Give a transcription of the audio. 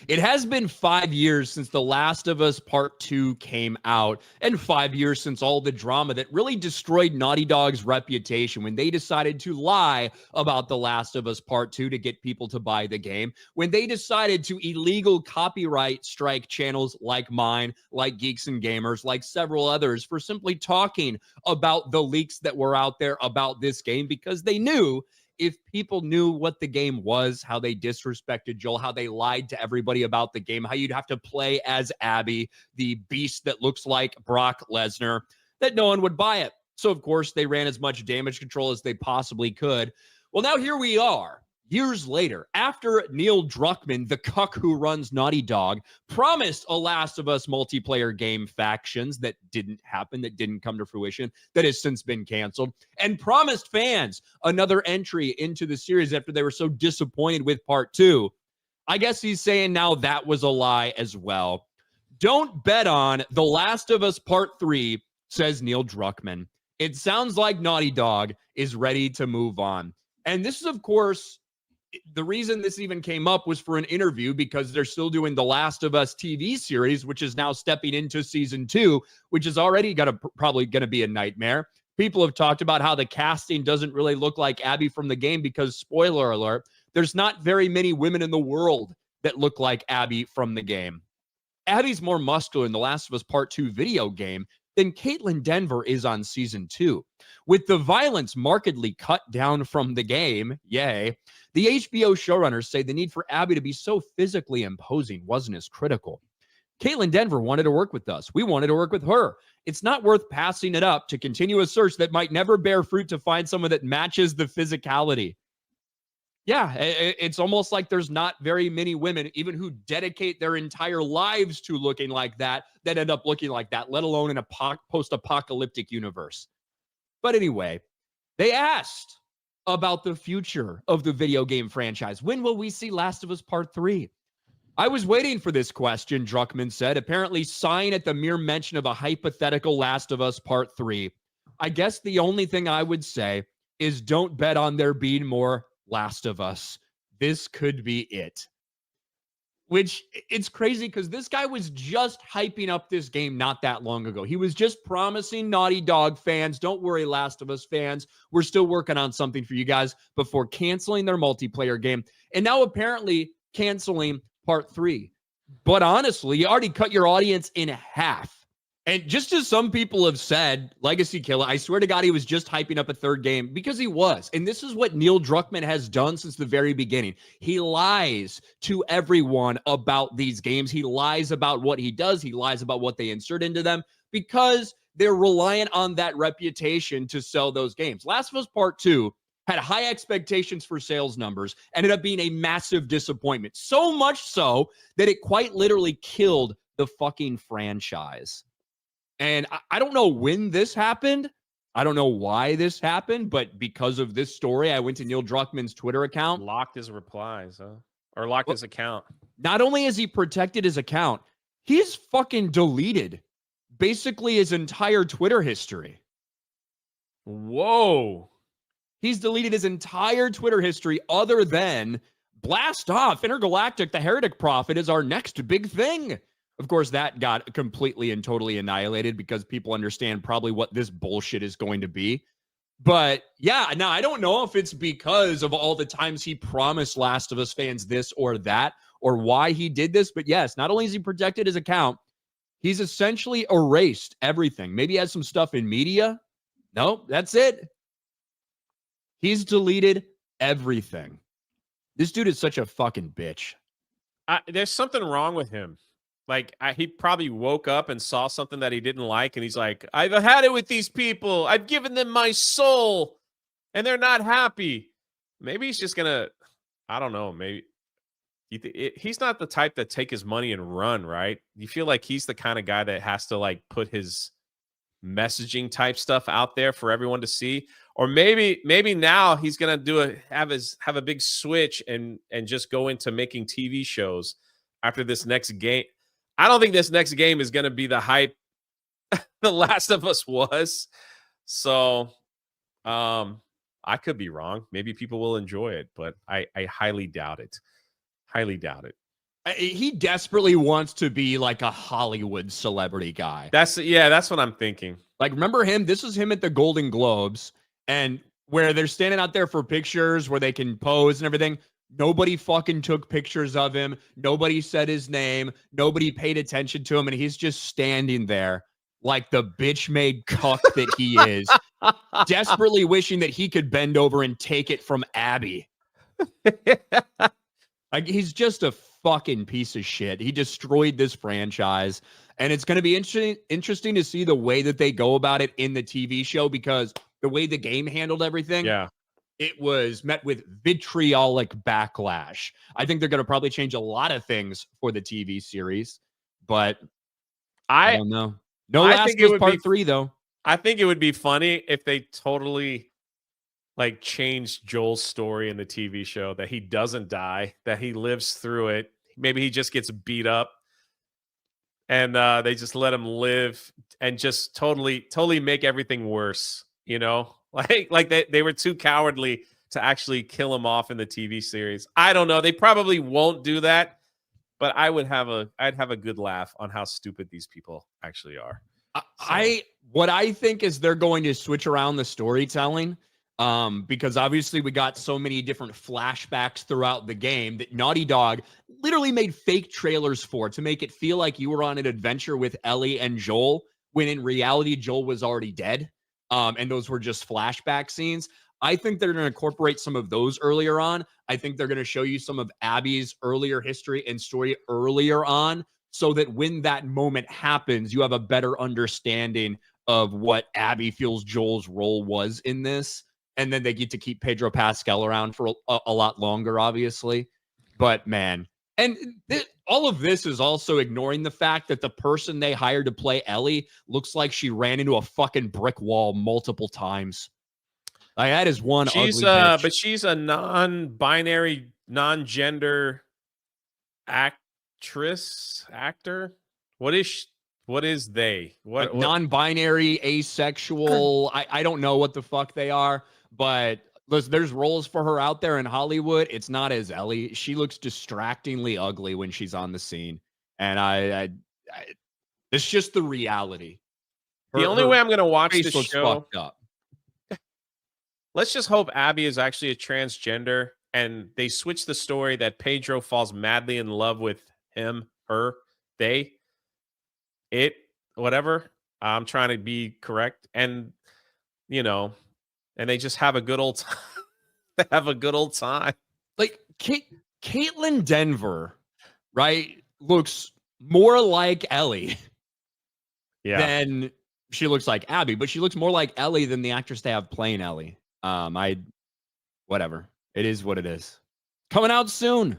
It has been 5 years since The Last of Us Part 2 came out, and 5 years since all the drama that really destroyed Naughty Dog's reputation when they decided to lie about The Last of Us Part 2 to get people to buy the game, when they decided to illegal copyright strike channels like mine, like Geeks and Gamers, like several others for simply talking about the leaks that were out there about this game because they knew if people knew what the game was, how they disrespected Joel, how they lied to everybody about the game, how you'd have to play as Abby, the beast that looks like Brock Lesnar, that no one would buy it. So, of course, they ran as much damage control as they possibly could. Well, now here we are, years later, after Neil Druckmann, the cuck who runs Naughty Dog, promised a Last of Us multiplayer game factions that didn't happen, that didn't come to fruition, that has since been canceled, and promised fans another entry into the series after they were so disappointed with Part 2. I guess he's saying now that was a lie as well. Don't bet on The Last of Us Part 3, says Neil Druckmann. It sounds like Naughty Dog is ready to move on. And this is, of course, the reason this even came up was for an interview because they're still doing the Last of Us TV series, which is now stepping into season 2, which is already probably going to be a nightmare. People have talked about how the casting doesn't really look like Abby from the game because, spoiler alert, there's not very many women in the world that look like Abby from the game. Abby's more muscular in the Last of Us Part 2 video game than Caitlin Denver is on season 2. With the violence markedly cut down from the game, yay, the HBO showrunners say the need for Abby to be so physically imposing wasn't as critical. Caitlin Denver wanted to work with us. We wanted to work with her. It's not worth passing it up to continue a search that might never bear fruit to find someone that matches the physicality. Yeah, it's almost like there's not very many women, even who dedicate their entire lives to looking like that end up looking like that, let alone in a post-apocalyptic universe. But anyway, they asked about the future of the video game franchise. When will we see Last of Us Part 3? I was waiting for this question, Druckmann said, apparently sighing at the mere mention of a hypothetical Last of Us Part 3. I guess the only thing I would say is don't bet on there being more Last of Us. This could be it. Which, it's crazy because this guy was just hyping up this game not that long ago. He was just promising Naughty Dog fans, don't worry, Last of Us fans, we're still working on something for you guys, before canceling their multiplayer game. And now apparently canceling Part 3. But honestly, you already cut your audience in half. And just as some people have said, Legacy Killer, I swear to God, he was just hyping up a third game because he was. And this is what Neil Druckmann has done since the very beginning. He lies to everyone about these games. He lies about what he does. He lies about what they insert into them because they're reliant on that reputation to sell those games. Last of Us Part 2 had high expectations for sales numbers, ended up being a massive disappointment. So much so that it quite literally killed the fucking franchise. And I don't know when this happened. I don't know why this happened, but because of this story, I went to Neil Druckmann's Twitter account. Locked his replies, huh? Or locked his account. Not only has he protected his account, he's fucking deleted basically his entire Twitter history. Whoa. He's deleted his entire Twitter history other than blast off. Intergalactic, the Heretic Prophet is our next big thing. Of course, that got completely and totally annihilated because people understand probably what this bullshit is going to be. But yeah, now I don't know if it's because of all the times he promised Last of Us fans this or that, or why he did this. But yes, not only has he protected his account, he's essentially erased everything. Maybe he has some stuff in media. No, that's it. He's deleted everything. This dude is such a fucking bitch. There's something wrong with him. Like, he probably woke up and saw something that he didn't like, and he's like, I've had it with these people. I've given them my soul, and they're not happy. Maybe he's just going to, I don't know, maybe. He's not the type that take his money and run, right? You feel like he's the kind of guy that has to, like, put his messaging type stuff out there for everyone to see. Or maybe now he's going to have a big switch and just go into making TV shows after this next game. I don't think this next game is going to be the hype The Last of Us was. So I could be wrong. Maybe people will enjoy it, but I highly doubt it. Highly doubt it. He desperately wants to be like a Hollywood celebrity guy. That's what I'm thinking. Like, remember him? This was him at the Golden Globes, and where they're standing out there for pictures where they can pose and everything. Nobody fucking took pictures of him. Nobody said his name. Nobody paid attention to him, and he's just standing there like the bitch-made cuck that he is, desperately wishing that he could bend over and take it from Abby. Like, he's just a fucking piece of shit. He destroyed this franchise, and it's going to be interesting to see the way that they go about it in the TV show, because the way the game handled everything, it was met with vitriolic backlash. I think they're going to probably change a lot of things for the TV series, but I don't know. No Last of Us Part 3, though. I think it would be funny if they totally like changed Joel's story in the TV show, that he doesn't die, that he lives through it. Maybe he just gets beat up, and they just let him live and just totally make everything worse. You know, like they were too cowardly to actually kill him off in the TV series. I don't know. They probably won't do that, but I'd have a good laugh on how stupid these people actually are. What I think is they're going to switch around the storytelling, because obviously we got so many different flashbacks throughout the game that Naughty Dog literally made fake trailers for, to make it feel like you were on an adventure with Ellie and Joel, when in reality Joel was already dead. And those were just flashback scenes. I think they're going to incorporate some of those earlier on. I think they're going to show you some of Abby's earlier history and story earlier on, so that when that moment happens, you have a better understanding of what Abby feels Joel's role was in this. And then they get to keep Pedro Pascal around for a lot longer, obviously. But man, and all of this is also ignoring the fact that the person they hired to play Ellie looks like she ran into a fucking brick wall multiple times. Like, that is one ugly bitch. But she's a non-binary, non-gender actor. What is they? What non-binary, asexual? I don't know what the fuck they are, but listen, there's roles for her out there in Hollywood. It's not as Ellie. She looks distractingly ugly when she's on the scene, and it's just the reality. The only way I'm going to watch this show, fucked up. Let's just hope Abby is actually a transgender, and they switch the story that Pedro falls madly in love with him, her, they, it, whatever. I'm trying to be correct. And, you know, and they just have a good old time. They have a good old time. Like, Caitlin Denver, right, looks more like Ellie than she looks like Abby, but she looks more like Ellie than the actress they have playing Ellie. Whatever. It is what it is. Coming out soon.